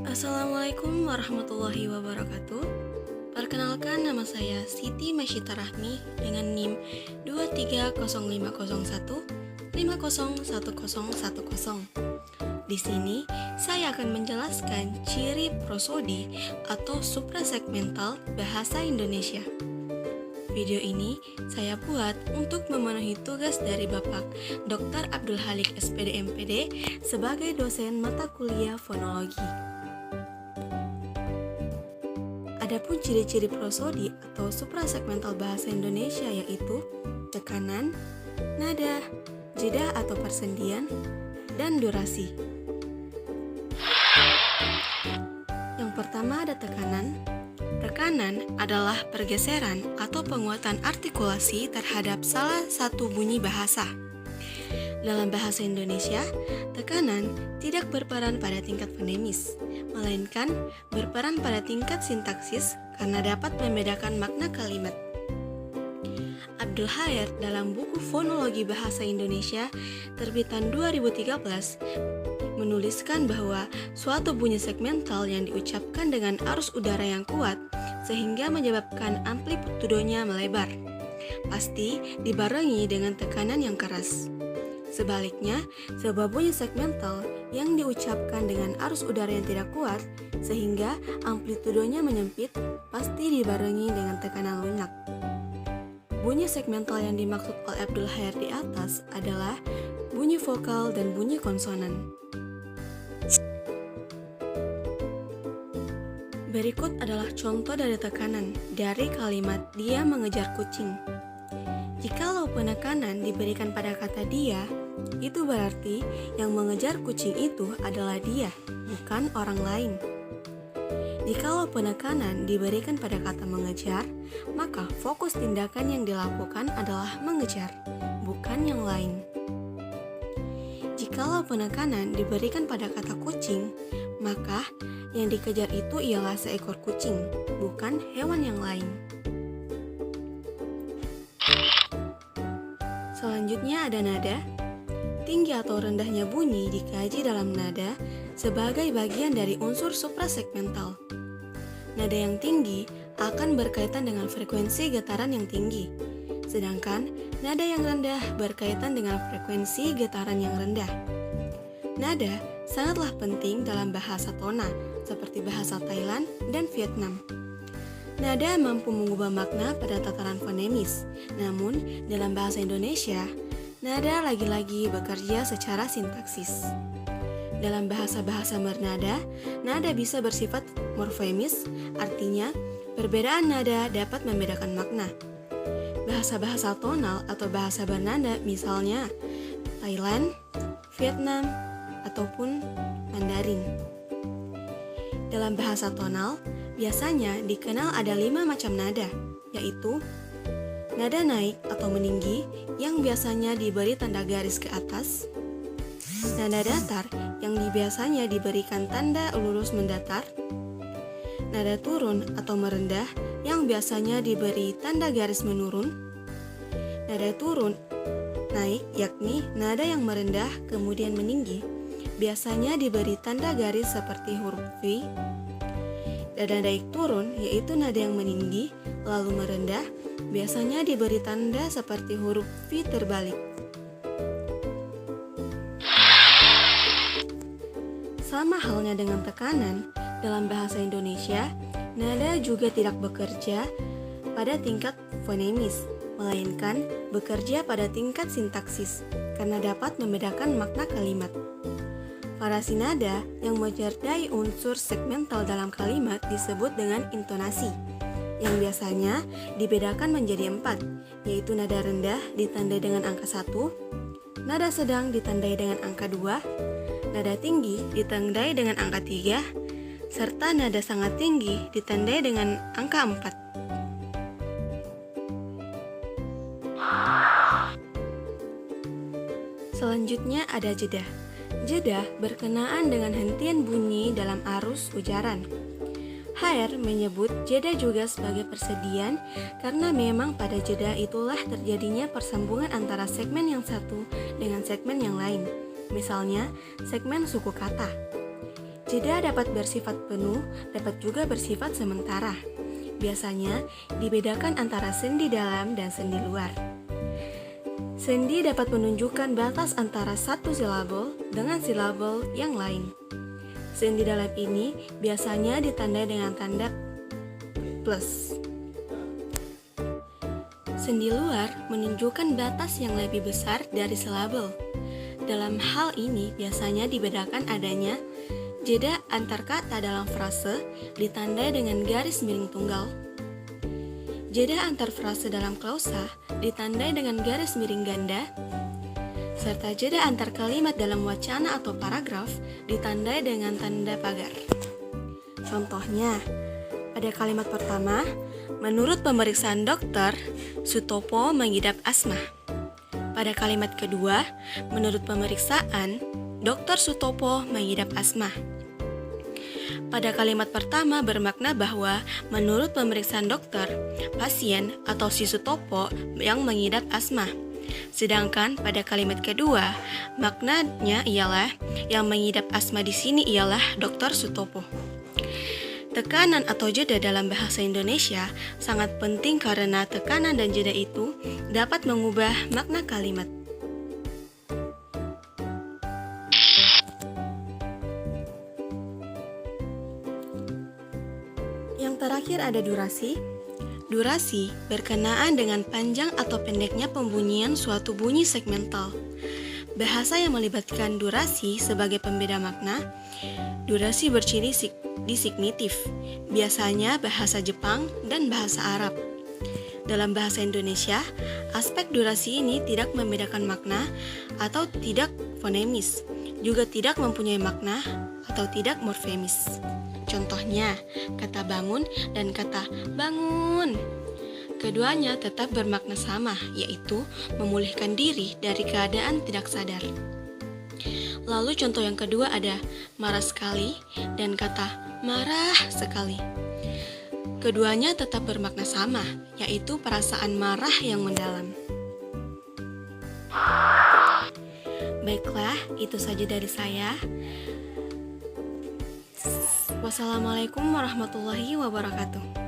Assalamualaikum warahmatullahi wabarakatuh. Perkenalkan, nama saya Siti Masyita Rahmi dengan NIM 2305015011010. Di sini saya akan menjelaskan ciri prosodi atau suprasegmental bahasa Indonesia. Video ini saya buat untuk memenuhi tugas dari Bapak Dr. Abdul Halik SPD MPD sebagai dosen mata kuliah fonologi. Adapun ciri-ciri prosodi atau suprasegmental bahasa Indonesia yaitu tekanan, nada, jeda atau persendian, dan durasi. Yang pertama ada tekanan. Tekanan adalah pergeseran atau penguatan artikulasi terhadap salah satu bunyi bahasa. Dalam bahasa Indonesia, tekanan tidak berperan pada tingkat fonemis, melainkan berperan pada tingkat sintaksis karena dapat membedakan makna kalimat. Abdul Hair dalam buku Fonologi Bahasa Indonesia terbitan 2013 menuliskan bahwa suatu bunyi segmental yang diucapkan dengan arus udara yang kuat sehingga menyebabkan amplitudonya melebar, pasti dibarengi dengan tekanan yang keras. Sebaliknya, sebuah bunyi segmental yang diucapkan dengan arus udara yang tidak kuat sehingga amplitudonya menyempit pasti dibarengi dengan tekanan lunak. Bunyi segmental yang dimaksud oleh Abdul Hair di atas adalah bunyi vokal dan bunyi konsonan. Berikut adalah contoh dari tekanan dari kalimat dia mengejar kucing. Jikalau penekanan diberikan pada kata dia, itu berarti yang mengejar kucing itu adalah dia, bukan orang lain. Jikalau penekanan diberikan pada kata mengejar, maka fokus tindakan yang dilakukan adalah mengejar, bukan yang lain. Jikalau penekanan diberikan pada kata kucing, maka yang dikejar itu ialah seekor kucing, bukan hewan yang lain. Selanjutnya ada nada. Tinggi atau rendahnya bunyi dikaji dalam nada sebagai bagian dari unsur suprasegmental. Nada yang tinggi akan berkaitan dengan frekuensi getaran yang tinggi, sedangkan nada yang rendah berkaitan dengan frekuensi getaran yang rendah. Nada sangatlah penting dalam bahasa tona, seperti bahasa Thailand dan Vietnam. Nada mampu mengubah makna pada tataran fonemis, namun dalam bahasa Indonesia, nada lagi-lagi bekerja secara sintaksis. Dalam bahasa-bahasa bernada, nada bisa bersifat morfemis, artinya perbedaan nada dapat membedakan makna. Bahasa-bahasa tonal atau bahasa bernada misalnya Thailand, Vietnam, ataupun Mandarin. Dalam bahasa tonal, biasanya dikenal ada 5 macam nada, yaitu nada naik atau meninggi yang biasanya diberi tanda garis ke atas, nada datar yang biasanya diberikan tanda lurus mendatar, nada turun atau merendah yang biasanya diberi tanda garis menurun, nada turun naik yakni nada yang merendah kemudian meninggi, biasanya diberi tanda garis seperti huruf V. Nada naik turun yaitu nada yang meninggi lalu merendah, biasanya diberi tanda seperti huruf V terbalik. Sama halnya dengan tekanan, dalam bahasa Indonesia, nada juga tidak bekerja pada tingkat fonemis, melainkan bekerja pada tingkat sintaksis karena dapat membedakan makna kalimat. Variasi nada yang menyertai unsur segmental dalam kalimat disebut dengan intonasi, yang biasanya dibedakan menjadi 4, yaitu nada rendah ditandai dengan angka 1, nada sedang ditandai dengan angka 2, nada tinggi ditandai dengan angka 3, serta nada sangat tinggi ditandai dengan angka 4. Selanjutnya ada jeda. Jeda berkenaan dengan hentian bunyi dalam arus ujaran. Hair menyebut jeda juga sebagai persediaan karena memang pada jeda itulah terjadinya persambungan antara segmen yang satu dengan segmen yang lain. Misalnya, segmen suku kata. Jeda dapat bersifat penuh, dapat juga bersifat sementara. Biasanya dibedakan antara sendi dalam dan sendi luar. Sendi dapat menunjukkan batas antara satu silabel dengan silabel yang lain. Sendi dalam ini biasanya ditandai dengan tanda plus. Sendi luar menunjukkan batas yang lebih besar dari silabel. Dalam hal ini biasanya dibedakan adanya jeda antar kata dalam frase ditandai dengan garis miring tunggal. Jeda antar frase dalam klausa ditandai dengan garis miring ganda, serta jeda antar kalimat dalam wacana atau paragraf ditandai dengan tanda pagar. Contohnya, pada kalimat pertama, menurut pemeriksaan dokter, Sutopo mengidap asma. Pada kalimat kedua, menurut pemeriksaan, Dr. Sutopo mengidap asma. Pada kalimat pertama bermakna bahwa menurut pemeriksaan dokter, pasien atau si Sutopo yang mengidap asma. Sedangkan pada kalimat kedua, maknanya ialah yang mengidap asma di sini ialah Dr. Sutopo. Tekanan atau jeda dalam bahasa Indonesia sangat penting karena tekanan dan jeda itu dapat mengubah makna kalimat. Yang terakhir ada durasi. Durasi berkenaan dengan panjang atau pendeknya pembunyian suatu bunyi segmental. Bahasa yang melibatkan durasi sebagai pembeda makna, durasi berciri disignitif, biasanya bahasa Jepang dan bahasa Arab. Dalam bahasa Indonesia, aspek durasi ini tidak membedakan makna atau tidak fonemis, juga tidak mempunyai makna atau tidak morfemis. Contohnya, kata bangun dan kata bangun. Keduanya tetap bermakna sama, yaitu memulihkan diri dari keadaan tidak sadar. Lalu contoh yang kedua ada marah sekali dan kata marah sekali. Keduanya tetap bermakna sama, yaitu perasaan marah yang mendalam. Baiklah, itu saja dari saya. Wassalamualaikum warahmatullahi wabarakatuh.